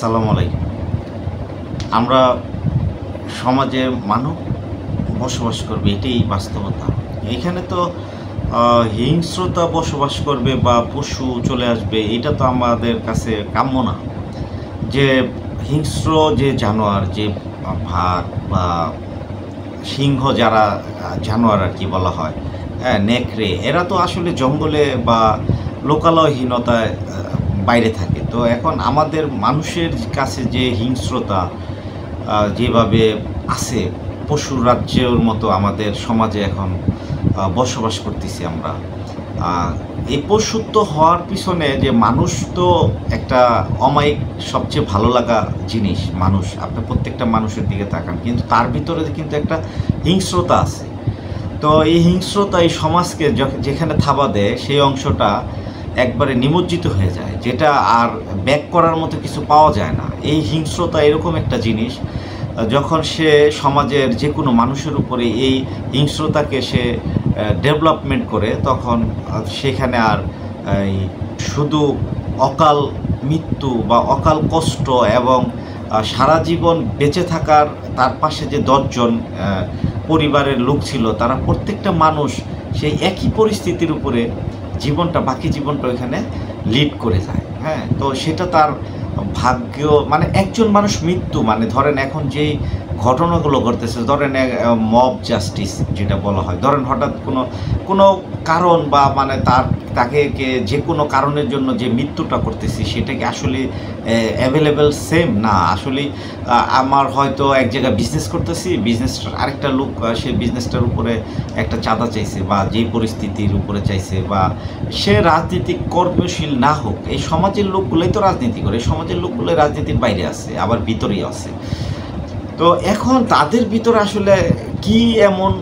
আসসালামু আলাইকুম। আমরা সমাজে মানব বসবাস করবে, এটাই বাস্তবতা। এখানে তো হিংস্রতা বসবাস করবে বা পশু চলে আসবে, এটা তো আমাদের কাছে কাম্য না। যে হিংস্র যে জানোয়ার, যে ভাগ বা সিংহ যারা জানোয়ার আর কি বলা হয়, হ্যাঁ, নেকড়ে, এরা তো আসলে জঙ্গলে বা লোকালয়হীনতায় বাইরে থাকে। তো এখন আমাদের মানুষের কাছে যে হিংস্রতা যেভাবে আছে, পশু রাজ্যের মতো আমাদের সমাজে এখন বসবাস করতেছি আমরা। এই পশুত্ব হওয়ার পিছনে যে মানুষ তো একটা অমায়িক সবচেয়ে ভালো লাগা জিনিস। মানুষ, আপনি প্রত্যেকটা মানুষের দিকে তাকান, কিন্তু তার ভিতরে কিন্তু একটা হিংস্রতা আছে। তো এই হিংস্রতা এই সমাজকে যেখানে থাবা দেয়, সেই অংশটা একবারে নিমজ্জিত হয়ে যায়, যেটা আর ব্যাক করার মতো কিছু পাওয়া যায় না। এই হিংস্রতা এরকম একটা জিনিস, যখন সে সমাজের যে কোনো মানুষের উপরে এই হিংস্রতাকে সে ডেভেলপমেন্ট করে, তখন সেখানে আর এই শুধু অকাল মৃত্যু বা অকাল কষ্ট এবং সারা জীবন বেঁচে থাকার, তার পাশে যে 10জন পরিবারের লোক ছিল, তারা প্রত্যেকটা মানুষ সেই একই পরিস্থিতির উপরে বাকি জীবনটা ওইখানে লিড করে যায়। হ্যাঁ, তো সেটা তার ভাগ্য। মানে একজন মানুষ মৃত্যু, মানে ধরেন এখন যেই ঘটনাগুলো ঘটতেছে, ধরেন মব জাস্টিস যেটা বলা হয়, ধরেন হঠাৎ কোনো কারণ বা মানে তাকে যে কোনো কারণের জন্য যে মৃত্যুটা করতেছি, সেটা কি আসলে অ্যাভেলেবেল সেম না? আসলে আমার হয়তো এক জায়গায় বিজনেস করতেছি, বিজনেসটার আরেকটা লোক সেই বিজনেসটার উপরে একটা চাঁদা চাইছে, বা যেই পরিস্থিতির উপরে চাইছে, বা সে রাজনীতিক কর্মশীল না হোক, এই সমাজের লোকগুলোই তো রাজনীতি করে, এই সমাজের লোকগুলোই রাজনীতির বাইরে আছে, আবার ভিতরেই আছে। তো এখন তাদের ভিতরে আসলে কি এমন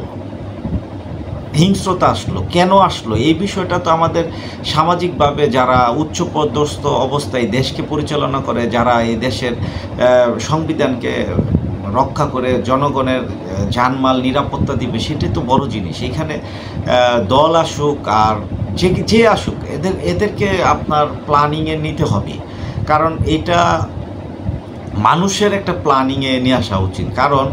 হিংস্রতা আসলো, কেন আসলো, এই বিষয়টা তো আমাদের সামাজিকভাবে যারা উচ্চপদস্থ অবস্থায় দেশকে পরিচালনা করে, যারা এই দেশের সংবিধানকে রক্ষা করে জনগণের জানমাল নিরাপত্তা দিবে, সেটাই তো বড় জিনিস। এখানে দল আসুক আর যে আসুক, এদেরকে আপনার প্ল্যানিংয়ে নিতে হবে। কারণ এটা মানুষের একটা প্ল্যানিংয়ে নিয়ে আসা উচিত। কারণ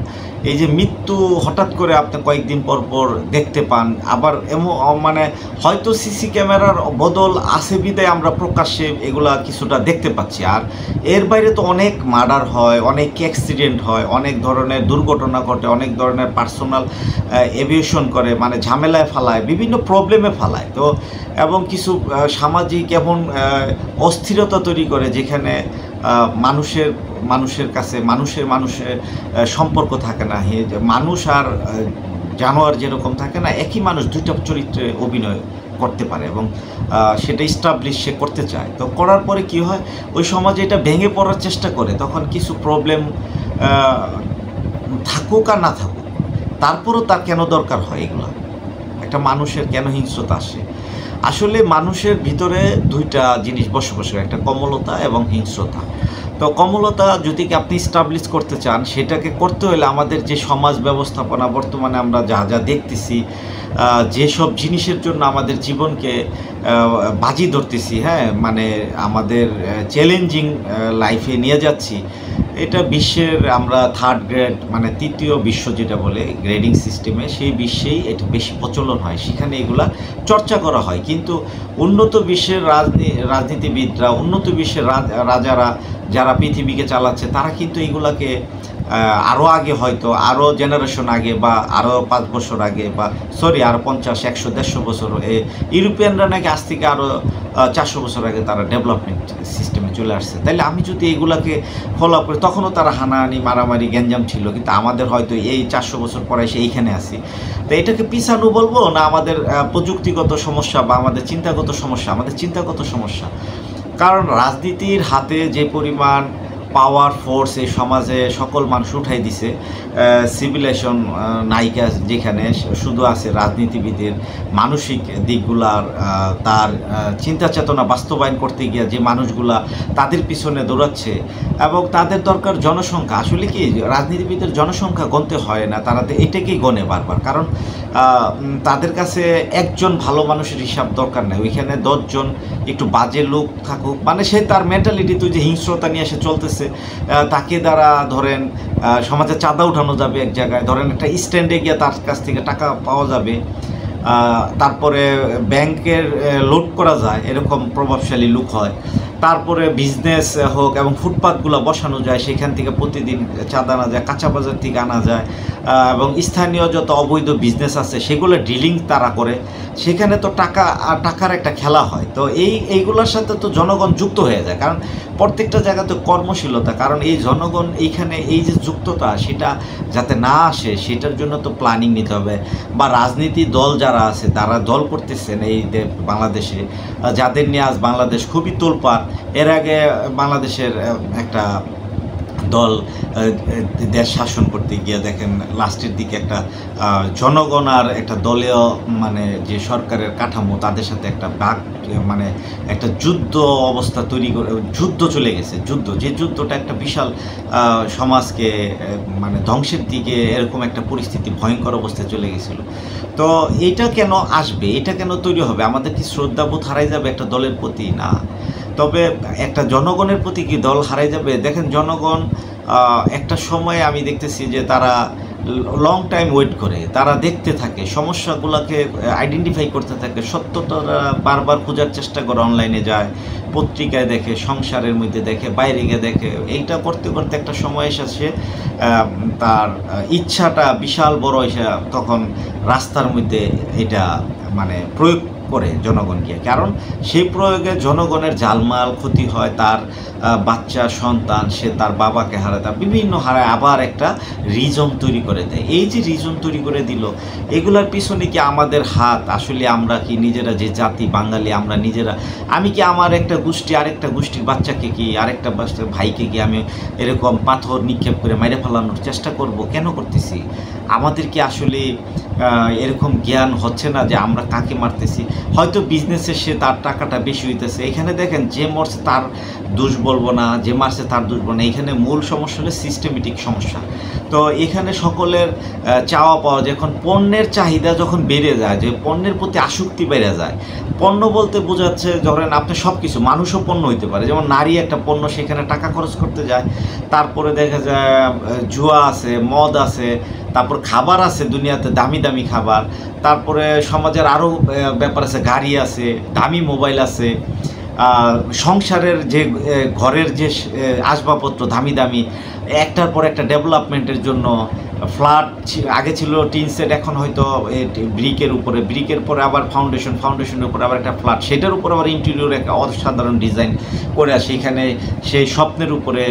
এই যে মৃত্যু হঠাৎ করে আপনি কয়েকদিন পর পর দেখতে পান, আবার এমন মানে হয়তো সিসি ক্যামেরার বদল আছে বিদায় আমরা প্রকাশ্যে এগুলা কিছুটা দেখতে পাচ্ছি। আর এর বাইরে তো অনেক মার্ডার হয়, অনেক অ্যাক্সিডেন্ট হয়, অনেক ধরনের দুর্ঘটনা ঘটে, অনেক ধরনের পার্সোনাল এভিয়েশন করে, মানে ঝামেলায় ফালায়, বিভিন্ন প্রবলেমে ফালায়। তো এবং কিছু সামাজিক এবং অস্থিরতা তৈরি করে, যেখানে মানুষের কাছে মানুষের সম্পর্ক থাকে না। মানুষ আর জানোয়ার যেরকম থাকে না, একই মানুষ দুইটা চরিত্রে অভিনয় করতে পারে, এবং সেটা ইস্টাবলিশ সে করতে চায়। তো করার পরে কি হয়, ওই সমাজে এটা ভেঙে পড়ার চেষ্টা করে। তখন কিছু প্রবলেম থাকুক আর না থাকুক, তারপরও তার কেন দরকার হয় এগুলা? একটা মানুষের কেন হিংস্রতা আসে? আসলে মানুষের ভিতরে দুইটা জিনিস বসবাস করে, একটা কমলতা এবং হিংস্রতা। তো কমলতা যদি আপনি স্টাবলিশ করতে চান, সেটাকে করতে হলে আমাদের যে সমাজ ব্যবস্থাপনা বর্তমানে আমরা যা দেখতেছি, যেসব জিনিসের জন্য আমাদের জীবনকে বাজি ধরতেছি, হ্যাঁ, মানে আমাদের চ্যালেঞ্জিং লাইফে নিয়ে যাচ্ছি, এটা বিশ্বের আমরা থার্ড গ্রেড, মানে তৃতীয় বিশ্ব যেটা বলে গ্রেডিং সিস্টেমে, সেই বিশ্বেই এটা বেশি প্রচলন হয়, সেখানে এগুলা চর্চা করা হয়। কিন্তু উন্নত বিশ্বের রাজনীতিবিদরা, উন্নত বিশ্বের রাজারা যারা পৃথিবীকে চালাচ্ছে, তারা কিন্তু এগুলাকে আরও আগে, হয়তো আরও জেনারেশন আগে, বা আরও 5 বছর আগে, বা আরও 50, 100, 150 বছর, ইউরোপিয়ানরা নাকি আজ থেকে আরও 400 বছর আগে তারা ডেভেলপমেন্ট সিস্টেমে চলে আসছে। তাইলে আমি যদি এগুলাকে ফলো আপ করি, তখনও তারা হানাহানি, মারামারি, গ্যাঞ্জাম ছিল, কিন্তু আমাদের হয়তো এই 400 বছর পরে এসে এইখানে আসি। তো এটাকে পিছানো বলবো না আমাদের প্রযুক্তিগত সমস্যা, বা আমাদের চিন্তাগত সমস্যা? আমাদের চিন্তাগত সমস্যা। কারণ রাজনীতির হাতে যে পরিমাণ পাওয়ার ফোর্স এই সমাজে সকল মানুষ উঠাই দিছে, সিভিলাইজেশন নায়িকা, যেখানে শুধু আছে রাজনীতিবিদের মানসিক দিকগুলার, তার চিন্তা চেতনা বাস্তবায়ন করতে গিয়ে যে মানুষগুলা তাদের পিছনে দৌড়াচ্ছে, এবং তাদের দরকার জনসংখ্যা। আসলে কি রাজনীতিবিদের জনসংখ্যা গণতে হয় না, তারা এটাকেই গণে বারবার। কারণ তাদের কাছে একজন ভালো মানুষের হিসাব দরকার নেই, ওইখানে 10 জন একটু বাজে লোক থাকুক, মানে সে তার মেন্টালিটি তুই যে হিংস্রতা নিয়ে এসে চলতেছে, তাকে দ্বারা ধরেন সমাজে চাঁদা উঠানো যাবে, এক জায়গায় ধরেন একটা স্ট্যান্ডে গিয়ে তার কাছ থেকে টাকা পাওয়া যাবে, তারপরে ব্যাংকের লোড করা যায়, এরকম প্রভাবশালী লোক হয়। তারপরে বিজনেস হোক এবং ফুটপাথগুলো বসানো যায়, সেখান থেকে প্রতিদিন চাঁদা আনা যায়, কাঁচা বাজার থেকে আনা যায়, এবং স্থানীয় যত অবৈধ বিজনেস আছে সেগুলো ডিলিং তারা করে, সেখানে তো টাকার একটা খেলা হয়। তো এইগুলোর সাথে তো জনগণ যুক্ত হয়ে যায়, কারণ প্রত্যেকটা জায়গাতে কর্মশীলতা, কারণ এই জনগণ এইখানে এই যে যুক্ততা সেটা যাতে না আসে সেটার জন্য তো প্ল্যানিং নিতে হবে। বা রাজনীতি দল যারা আছে তারা দল করতেছেন এই বাংলাদেশে, যাদের নিয়ে আজ বাংলাদেশ খুবই তোলপাড়। এর আগে বাংলাদেশের একটা দল দেশ শাসন করতে গিয়ে দেখেন লাস্টের দিকে একটা জনগণ আর একটা দলীয় মানে যে সরকারের কাঠামো তাদের সাথে একটা মানে একটা যুদ্ধ অবস্থা তৈরি করে, যুদ্ধ চলে গেছে, যে যুদ্ধটা একটা বিশাল সমাজকে মানে ধ্বংসের দিকে এরকম একটা পরিস্থিতি, ভয়ঙ্কর অবস্থায় চলে গেছিল। তো এটা কেন আসবে, এটা কেন তৈরি হবে? আমাদের কি শ্রদ্ধাবোধ হারাই যাবে একটা দলের প্রতি? না, তবে একটা জনগণের প্রতি কি দল হারাই যাবে? দেখেন জনগণ একটা সময় আমি দেখতেছি যে তারা লং টাইম ওয়েট করে, তারা দেখতে থাকে, সমস্যাগুলোকে আইডেন্টিফাই করতে থাকে, সত্যটা বারবার খোঁজার চেষ্টা করে, অনলাইনে যায়, পত্রিকায় দেখে, সংসারের মধ্যে দেখে, বাইরে গিয়ে দেখে। এইটা করতে করতে একটা সময় এসেছে তার ইচ্ছাটা বিশাল বড় এসে তখন রাস্তার মধ্যে এটা মানে প্রয়োগ করে জনগণ গিয়ে, কারণ সেই প্রয়োগে জনগণের জালমাল ক্ষতি হয়, তার বাচ্চা সন্তান সে তার বাবাকে হারায়, তার বিভিন্ন হারায়, আবার একটা রিজন তৈরি করে দেয়। এই যে রিজন তৈরি করে দিল, এগুলার পিছনে কি আমাদের হাত? আসলে আমরা কি নিজেরা, যে জাতি বাঙালি আমরা নিজেরা, আমি কি আমার একটা গোষ্ঠী আরেকটা গোষ্ঠীর বাচ্চাকে কি, আরেকটা ভাইকে কি আমি এরকম পাথর নিক্ষেপ করে মেরে ফেলানোর চেষ্টা করব? কেন করতেছি? আমাদের কি আসলে এরকম জ্ঞান হচ্ছে না যে আমরা কাকে মারতেছি? হয়তো বিজনেসে সে তার টাকাটা বেশি হইতেছে, এখানে দেখেন যে মরছে তার দোষ বলবো না, যে মারছে তার দোষ বলবো না, এখানে মূল সমস্যা হলো সিস্টেমেটিক সমস্যা। তো এখানে সকলের চাওয়া পাওয়া, যখন পণ্যের চাহিদা যখন বেড়ে যায়, যে পণ্যের প্রতি আসক্তি বেড়ে যায়, পণ্য বলতে বোঝাচ্ছে ধরেন আপনি সব কিছু, মানুষও পণ্য হইতে পারে, যেমন নারী একটা পণ্য, সেখানে টাকা খরচ করতে যায়। তারপরে দেখা যায় জুয়া আছে, মদ আছে, তারপর খাবার আছে দুনিয়াতে, দামি দামি খাবার, তারপরে সমাজের আরও ব্যাপার আছে, গাড়ি আছে, দামি মোবাইল আছে, সংসারের যে ঘরের যে আসবাবপত্র দামি দামি, একটার পর একটা ডেভেলপমেন্টের জন্য ফ্ল্যাট, আগে ছিল টিন সেট, এখন হয়তো ব্রিকের উপরে, ব্রিকের পরে আবার ফাউন্ডেশনের উপরে আবার একটা ফ্ল্যাট, সেটার উপর আবার ইন্টেরিয়র একটা অসাধারণ ডিজাইন করে, সেখানে সেই স্বপ্নের উপরে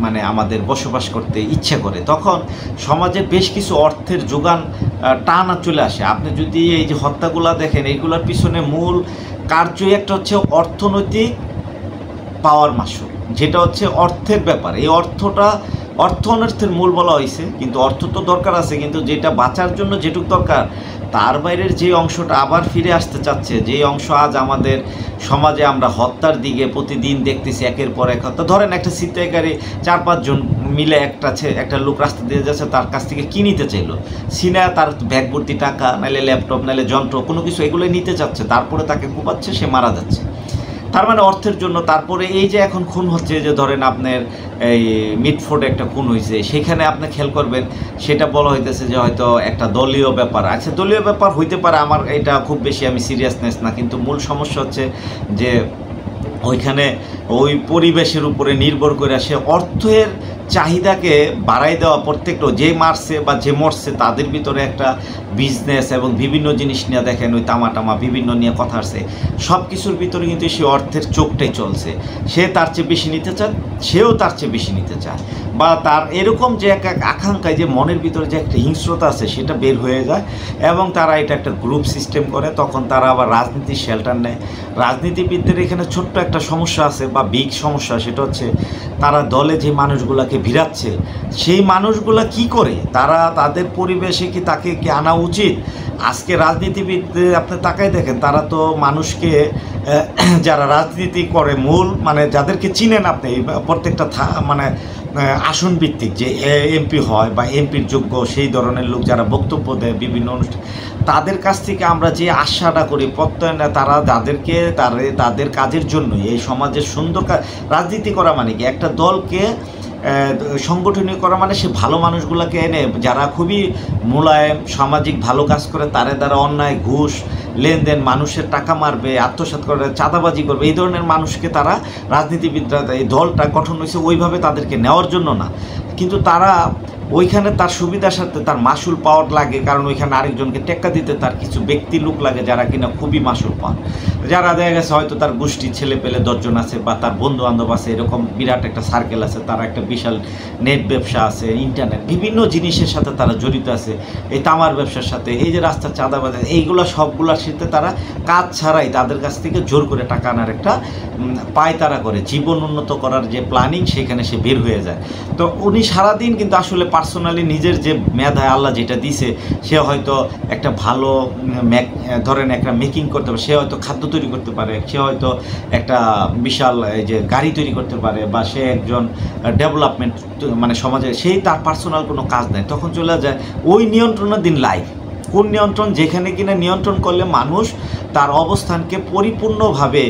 মানে আমাদের বসবাস করতে ইচ্ছা করে। তখন সমাজে বেশ কিছু অর্থের যোগান টানা চলে আসে। আপনি যদি এই যে হত্যাগুলা দেখেন, এইগুলোর পিছনে মূল কার্যই একটা হচ্ছে অর্থনৈতিক পাওয়ার মাসুল, যেটা হচ্ছে অর্থের ব্যাপার। এই অর্থ অনর্থের মূল বলা হয়েছে, কিন্তু অর্থ তো দরকার আছে, কিন্তু যেটা বাঁচার জন্য যেটুকু দরকার তার বাইরের যে অংশটা আবার ফিরে আসতে চাচ্ছে, যে অংশ আজ আমাদের সমাজে আমরা হত্যার দিকে প্রতিদিন দেখতেছি, একের পর এক হত্যা। ধরেন একটা ছিনতাইকারী 4-5 জন মিলে একটা লোক রাস্তা দিয়ে যাচ্ছে, তার কাছ থেকে কি নিতে চাইলো? সিনা তার ব্যাগ ভর্তি টাকা, নাহলে ল্যাপটপ, নাহলে যন্ত্র, কোনো কিছু এগুলো নিতে চাচ্ছে, তারপরে তাকে কুপাচ্ছে, সে মারা যাচ্ছে, তার মানে অর্থের জন্য। তারপরে এই যে এখন খুন হচ্ছে, যে ধরেন আপনার এই মিটফোর্ডে একটা খুন হয়েছে, সেখানে আপনি খেয়াল করবেন সেটা বলা হইতেছে যে হয়তো একটা দলীয় ব্যাপার। আচ্ছা, দলীয় ব্যাপার হইতে পারে, আমার এটা খুব বেশি আমি সিরিয়াসনেস না, কিন্তু মূল সমস্যা হচ্ছে যে ওইখানে ওই পরিবেশের উপরে নির্ভর করে সে অর্থের চাহিদাকে বাড়াই দেওয়া, প্রত্যেকটা যে মারছে বা যে মরছে তাদের ভিতরে একটা বিজনেস এবং বিভিন্ন জিনিস নিয়ে দেখেন, ওই তামা বিভিন্ন নিয়ে কথা আসছে, সব কিছুর ভিতরে কিন্তু সে অর্থের চোখটাই চলছে। সে তার চেয়ে বেশি নিতে চায়, সেও তার চেয়ে বেশি নিতে চায়, বা তার এরকম যে এক আকাঙ্ক্ষায়, যে মনের ভিতরে যে একটা হিংস্রতা আছে সেটা বের হয়ে যায়, এবং তারা এটা একটা গ্রুপ সিস্টেম করে। তখন তারা আবার রাজনীতির শেল্টার নেয়। রাজনীতিবিদদের এখানে ছোট্ট একটা সমস্যা আছে বা বিগ সমস্যা, সেটা হচ্ছে তারা দলে যে মানুষগুলোকে ভিড়াচ্ছে, সেই মানুষগুলা কি করে, তারা তাদের পরিবেশে কি তাকে কি আনা উচিত? আজকে রাজনীতিবিদ আপনি তাকাই দেখেন, তারা তো মানুষকে যারা রাজনীতি করে মূল মানে যাদেরকে চিনেন আপনি প্রত্যেকটা মানে আসন ভিত্তিক যে এমপি হয় বা এমপির যোগ্য সেই ধরনের লোক যারা বক্তব্য দেয় বিভিন্ন অনুষ্ঠান, তাদের কাছ থেকে আমরা যে আশাটা করি প্রত্যয় তারা যাদেরকে তাদের কাজের জন্য এই সমাজের সুন্দর রাজনীতি করা মানে কি একটা দলকে সংগঠনীয় করা মানে সে ভালো মানুষগুলোকে এনে যারা খুবই মোলায়েম সামাজিক ভালো কাজ করে তারে দ্বারা অন্যায় ঘুষ লেনদেন মানুষের টাকা মারবে আত্মসাৎ করে চাঁদাবাজি করবে এই ধরনের মানুষকে তারা রাজনীতিবিদরা এই দলটা গঠন হয়েছে ওইভাবে তাদেরকে নেওয়ার জন্য না, কিন্তু তারা ওইখানে তার সুবিধার সাথে তার মাসুল পাওয়ার লাগে, কারণ ওইখানে আরেকজনকে টেক্কা দিতে তার কিছু ব্যক্তি লোক লাগে যারা কিনা খুবই মাসুল পান, যারা দেখা গেছে হয়তো তার গোষ্ঠীর ছেলে পেলে 10 জন আছে বা তার বন্ধু বান্ধব আছে, এরকম বিরাট একটা সার্কেল আছে, তারা একটা বিশাল নেট ব্যবসা আছে, ইন্টারনেট বিভিন্ন জিনিসের সাথে তারা জড়িত আছে, এই তামার ব্যবসার সাথে, এই যে রাস্তার চাঁদাবাজি, এইগুলো সবগুলোর সাথে তারা কাজ ছাড়াই তাদের কাছ থেকে জোর করে টাকা আনার একটা পায়তারা করে, জীবন উন্নত করার যে প্ল্যানিং সেখানে সে বের হয়ে যায়। তো উনি সারাদিন কিন্তু আসলে পার্সোনালি নিজের যে মেধায় আল্লাহ যেটা দিছে, সে হয়তো একটা ভালো ধরেন একটা মেকিং করতে পারে, সে হয়তো খাদ্য তৈরি করতে পারে, সে হয়তো একটা বিশাল এই যে গাড়ি তৈরি করতে পারে, বা সে একজন ডেভেলপমেন্ট মানে সমাজে, সেই তার পার্সোনাল কোনো কাজ নেই, তখন চলে যায় ওই নিয়ন্ত্রণের দিন লাইফ। কোন নিয়ন্ত্রণ? যেখানে কিনা নিয়ন্ত্রণ করলে মানুষ তার অবস্থানকে পরিপূর্ণভাবে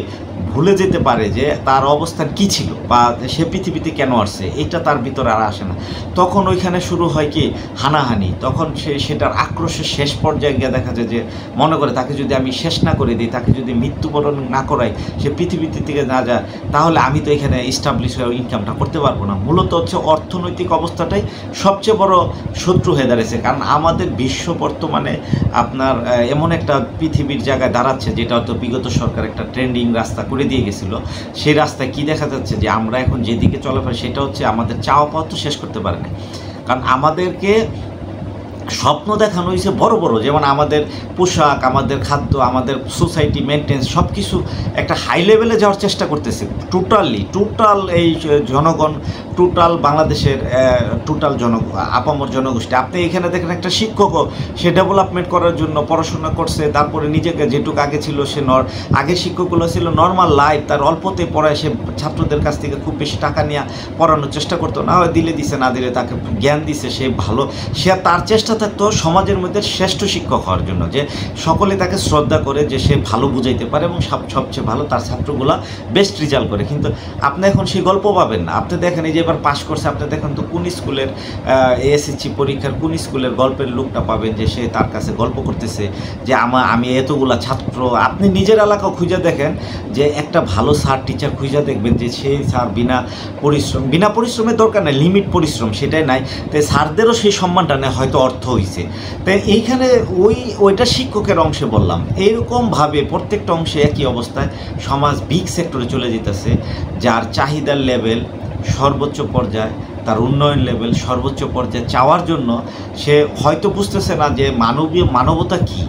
ভুলে যেতে পারে যে তার অবস্থান কি ছিল বা সে পৃথিবীতে কেন আসছে, এটা তার ভিতরে আর আসে না। তখন ওইখানে শুরু হয় কি হানাহানি, তখন সেটার আক্রোশের শেষ পর্যায়ে গিয়ে দেখা যায় যে মনে করে তাকে যদি আমি শেষ না করে দিই, তাকে যদি মৃত্যুবরণ না করাই, সে পৃথিবীতে থেকে না যায়, তাহলে আমি তো এখানে এস্টাবলিশ হয়ে ইনকামটা করতে পারবো না। মূলত হচ্ছে অর্থনৈতিক অবস্থাটাই সবচেয়ে বড় শত্রু হয়ে দাঁড়িয়েছে, কারণ আমাদের বিশ্ব বর্তমানে আপনার এমন একটা পৃথিবীর জায়গায় দাঁড়াচ্ছে যেটা হয়তো বিগত সরকার একটা ট্রেন্ডিং রাস্তা করে দিয়ে গেছিলো, সেই রাস্তায় কি দেখা যাচ্ছে যে আমরা এখন যেদিকে চলাফেরা সেটা হচ্ছে আমাদের চাওয়া পাওয়া তো শেষ করতে পারে না, কারণ আমাদেরকে স্বপ্ন দেখানো হয়েছে বড় বড়, যেমন আমাদের পোশাক, আমাদের খাদ্য, আমাদের সোসাইটি মেনটেন্স সব কিছু একটা হাই লেভেলে যাওয়ার চেষ্টা করতেছে। টোটাল এই জনগণ, টোটাল বাংলাদেশের টোটাল আপামর জনগোষ্ঠী। আপনি এখানে দেখেন একটা শিক্ষকও সে ডেভেলপমেন্ট করার জন্য পড়াশোনা করছে, তারপরে নিজেকে যেটুকু আগে ছিল সে আগে শিক্ষকগুলো ছিল নর্মাল লাইফ, তার অল্পতে পড়ায় সে ছাত্রদের কাছ থেকে খুব বেশি টাকা নিয়ে পড়ানোর চেষ্টা করতো না, হয় দিলে দিছে না দিলে তাকে জ্ঞান দিছে, সে ভালো, সে তার চেষ্টা থাকতো সমাজের মধ্যে শ্রেষ্ঠ শিক্ষক হওয়ার জন্য, যে সকলে তাকে শ্রদ্ধা করে, যে সে ভালো বুঝাইতে পারে এবং সবচেয়ে ভালো তার ছাত্রগুলা বেস্ট রেজাল্ট করে। কিন্তু আপনি এখন সেই গল্প পাবেন না। আপনি দেখেন এই যে এবার পাশ করছে, আপনি দেখেন তো কোন স্কুলের এসএসসি পরীক্ষার কোন স্কুলের গল্পের লোকটা পাবেন যে সে তার কাছে গল্প করতেছে যে আমি এতগুলা ছাত্র। আপনি নিজের এলাকাও খুঁজে দেখেন যে একটা ভালো স্যার টিচার খুঁজে দেখবেন যে সেই স্যার বিনা পরিশ্রমের দরকার নেই, লিমিট পরিশ্রম সেটাই নাই, তাই স্যারদেরও সেই সম্মানটা নেই, হয়তো অর্থ হয়েছে। তাই এইখানে ওইটা শিক্ষকের অংশে বললাম, এইরকমভাবে প্রত্যেকটা অংশে একই অবস্থায় সমাজ বিগ সেক্টরে চলে যেতেছে, যার চাহিদার লেভেল সর্বোচ্চ পর্যায়ে, তার উন্নয়ন লেভেল সর্বোচ্চ পর্যায়ে চাওয়ার জন্য সে হয়তো বুঝতেছে না যে মানবতা কী।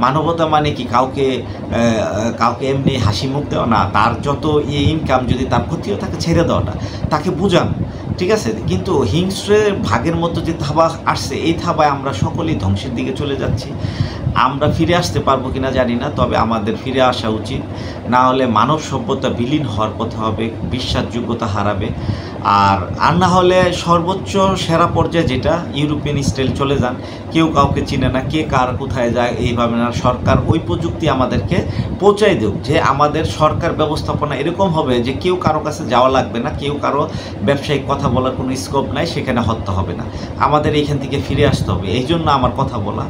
মানবতা মানে কি কাউকে এমনি হাসি মুখ দেওয়া না, তার যত ইনকাম যদি তার ক্ষতিও থাকে ছেড়ে দেওয়াটা, তাকে বোঝানো, ঠিক আছে। কিন্তু হিংস্রের ভাগের মতো যে থাবা আসছে, এই থাবায় আমরা সকলেই ধ্বংসের দিকে চলে যাচ্ছি। আমরা ফিরে আসতে পারবো কিনা জানি না, তবে আমাদের ফিরে আসা উচিত, না হলে মানব সভ্যতা বিলীন হওয়ার পথে হবে, বিশ্বাসযোগ্যতা হারাবে। আর না হলে সর্বোচ্চ সেরা পর্যায়ে যেটা ইউরোপিয়ান স্টাইল চলে যান, কেউ কাউকে চিনে না, কে কার কোথায় যায় এইভাবে না, সরকার ওই প্রযুক্তি আমাদেরকে পৌঁছাই দেব যে আমাদের সরকার ব্যবস্থাপনা এরকম হবে যে কেউ কারো কাছে যাওয়া লাগবে না, কেউ কারো ব্যবসায়িক কথা বলার কোনো স্কোপ নাই, সেখানে হত্যা হবে না। আমাদের এইখান থেকে ফিরে আসতে হবে, এই জন্য আমার কথা বলা।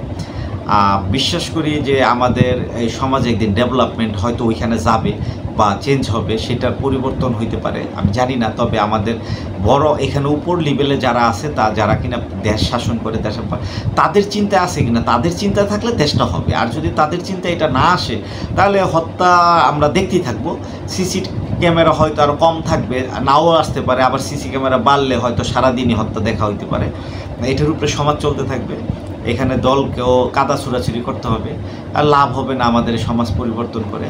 বিশ্বাস করি যে আমাদের এই সমাজে একদিন ডেভেলপমেন্ট হয়তো ওইখানে যাবে বা চেঞ্জ হবে, সেটার পরিবর্তন হইতে পারে আমি জানি না। তবে আমাদের বড় এখানে উপর লেভেলে যারা আছে, যারা কিনা দেশ শাসন করে, তাদের চিন্তা আছে কিনা, তাদের চিন্তা থাকলে দেশটা হবে। আর যদি তাদের চিন্তা এটা না আসে, তাহলে হত্যা আমরা দেখতেই থাকবো। সিসি ক্যামেরা হয়তো আরও কম থাকবে, নাও আসতে পারে, আবার সিসি ক্যামেরা বাড়লে হয়তো সারাদিনই হত্যা দেখা হইতে পারে। এটার উপরে সমাজ চলতে থাকবে। এখানে দলকেও কাদা ছুড়াছুড়ি করতে হবে, আর লাভ হবে না আমাদের সমাজ পরিবর্তন করে।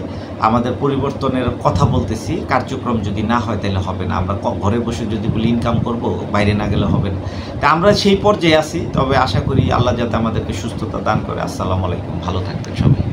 আমাদের পরিবর্তনের কথা বলতেছি, কার্যক্রম যদি না হয় তাহলে হবে না। আমরা ঘরে বসে যদি বলি ইনকাম করব, বাইরে না গেলে হবে না। তা আমরা সেই পর্যায়ে আছি, তবে আশা করি আল্লাহ যাতে আমাদেরকে সুস্থতা দান করে। আসসালামু আলাইকুম, ভালো থাকবেন সবাই।